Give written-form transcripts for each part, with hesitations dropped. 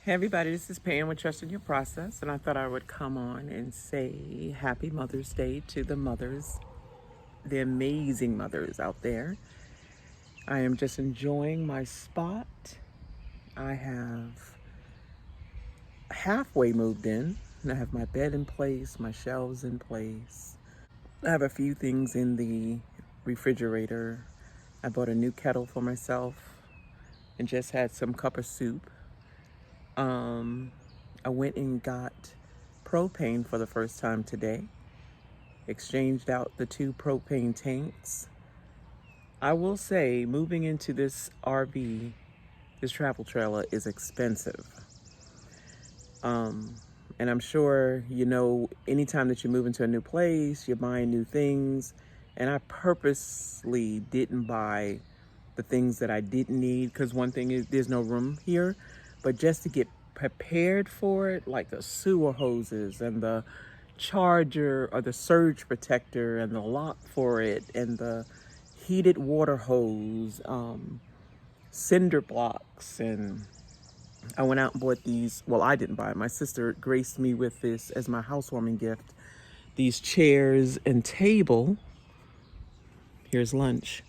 Hey everybody, this is Pam with Trust in Your Process, and I thought I would come on and say Happy Mother's Day to the mothers, the amazing mothers out there. I am just enjoying my spot. I have halfway moved in, and I have my bed in place, my shelves in place. I have a few things in the refrigerator. I bought a new kettle for myself and just had some cup of soup. I went and got propane for the first time today. Exchanged out the two propane tanks. I will say, moving into this RV, this travel trailer, is expensive. And I'm sure, anytime that you move into a new place, you're buying new things. And I purposely didn't buy the things that I didn't need, because one thing is there's no room here. But just to get prepared for it, like the sewer hoses and the charger or the surge protector and the lock for it and the heated water hose, cinder blocks, and I went out and bought these. Well, I didn't buy it. My sister graced me with this as my housewarming gift. These chairs and table. Here's lunch.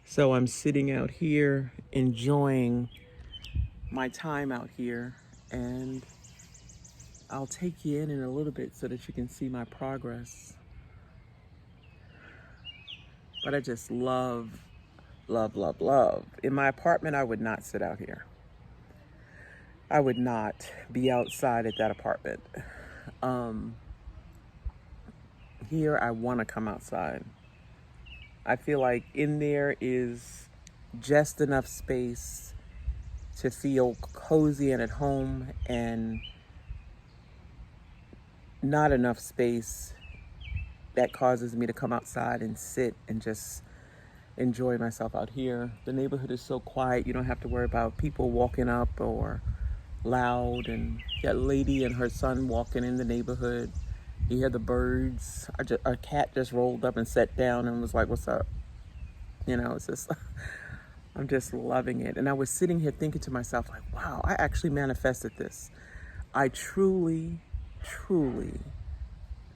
So I'm sitting out here enjoying my time out here, and I'll take you in a little bit so that you can see my progress. But I just love, love, love, love. In my apartment, I would not sit out here. I would not be outside at that apartment. Here, I want to come outside. I feel like in there is just enough space to feel cozy and at home, and not enough space that causes me to come outside and sit and just enjoy myself out here. The neighborhood is so quiet. You don't have to worry about people walking up or loud, and that lady and her son walking in the neighborhood. You hear the birds. A cat just rolled up and sat down and was like, "What's up?" It's just, I'm just loving it. And I was sitting here thinking to myself, like, wow, I actually manifested this. I truly, truly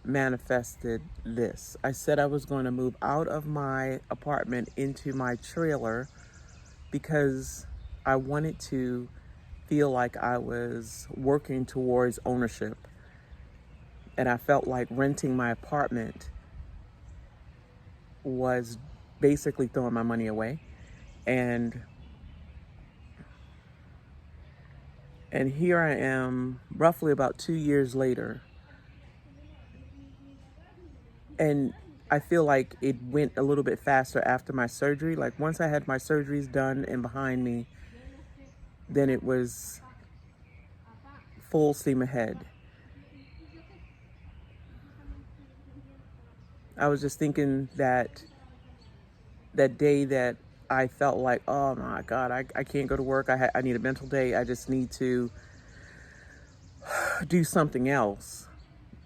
manifested this. I said I was going to move out of my apartment into my trailer because I wanted to feel like I was working towards ownership. And I felt like renting my apartment was basically throwing my money away. And here I am, roughly about 2 years later. And I feel like it went a little bit faster after my surgery. Like once I had my surgeries done and behind me, then it was full steam ahead. I was just thinking that day that I felt like, oh my God, I can't go to work. I need a mental day. I just need to do something else.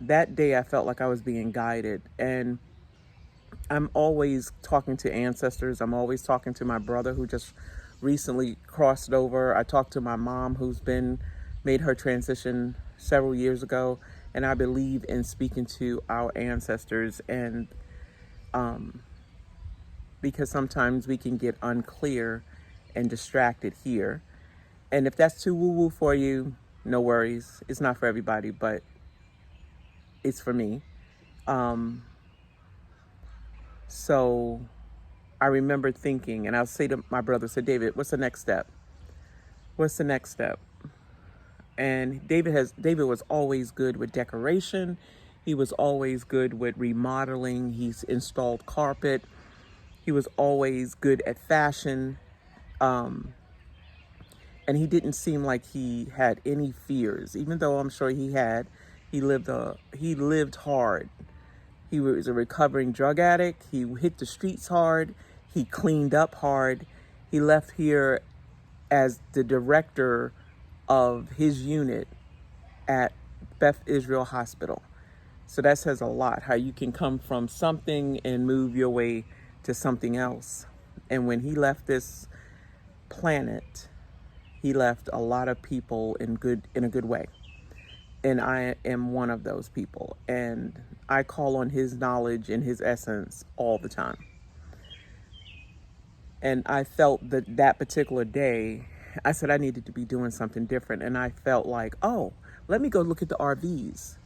That day I felt like I was being guided. And I'm always talking to ancestors. I'm always talking to my brother who just recently crossed over. I talked to my mom who's made her transition several years ago. And I believe in speaking to our ancestors, and because sometimes we can get unclear and distracted here. And if that's too woo-woo for you, no worries. It's not for everybody, but it's for me. So I remember thinking, and I'll say to my brother, say, David, what's the next step? What's the next step? And David was always good with decoration. He was always good with remodeling. He's installed carpet. He was always good at fashion. And he didn't seem like he had any fears, even though I'm sure he had. He lived hard. He was a recovering drug addict. He hit the streets hard. He cleaned up hard. He left here as the director of his unit at Beth Israel Hospital. So that says a lot, how you can come from something and move your way to something else. And when he left this planet, He left a lot of people in a good way. And I am one of those people. And I call on his knowledge and his essence all the time. And I felt that that particular day, I said I needed to be doing something different. And I felt like, oh, let me go look at the RVs.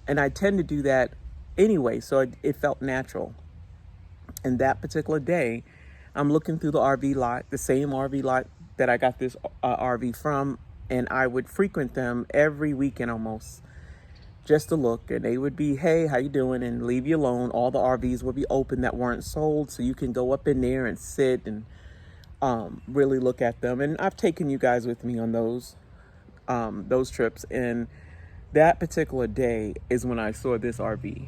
And I tend to do that anyway, so it felt natural. And that particular day, I'm looking through the RV lot, the same RV lot that I got this RV from, and I would frequent them every weekend almost, just to look. And they would be, hey, how you doing? And leave you alone. All the RVs would be open that weren't sold, so you can go up in there and sit and really look at them. And I've taken you guys with me on those trips. And that particular day is when I saw this RV,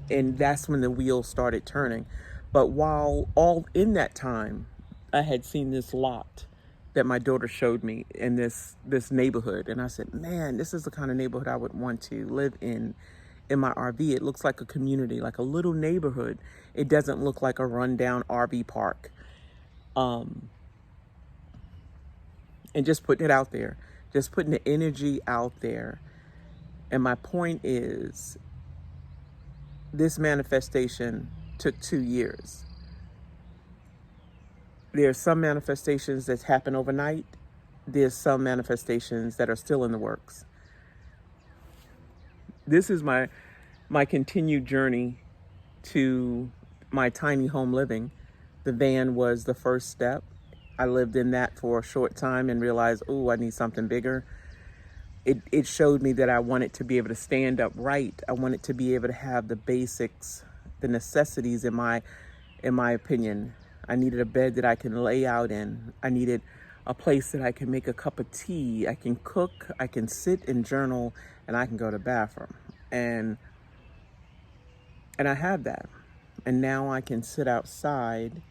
and that's when the wheels started turning. But while all in that time, I had seen this lot that my daughter showed me in this neighborhood, and I said, man, this is the kind of neighborhood I would want to live in my RV. It looks like a community, like a little neighborhood. It doesn't look like a rundown RV park. And just putting it out there, just putting the energy out there. And my point is, this manifestation took 2 years. There's some manifestations that happen overnight. There's some manifestations that are still in the works. This is my continued journey to my tiny home living. The van was the first step. I lived in that for a short time and realized, oh, I need something bigger. It showed me that I wanted to be able to stand upright. I wanted to be able to have the basics, the necessities in my opinion. I needed a bed that I can lay out in. I needed a place that I can make a cup of tea. I can cook, I can sit and journal, and I can go to the bathroom. And I have that. And now I can sit outside,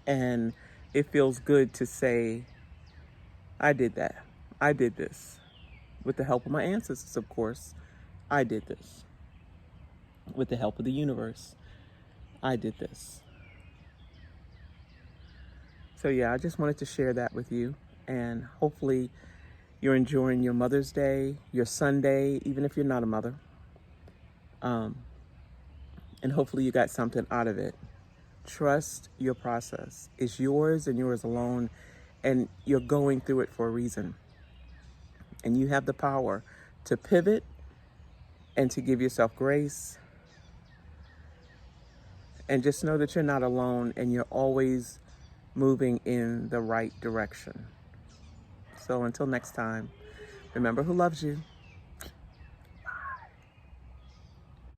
and it feels good to say, I did that. I did this. With the help of my ancestors, of course. I did this. With the help of the universe, I did this. So yeah, I just wanted to share that with you. And hopefully you're enjoying your Mother's Day, your Sunday, even if you're not a mother. And hopefully you got something out of it. Trust your process. It's yours and yours alone. And you're going through it for a reason. And you have the power to pivot and to give yourself grace. And just know that you're not alone, and you're always moving in the right direction. So until next time, remember who loves you.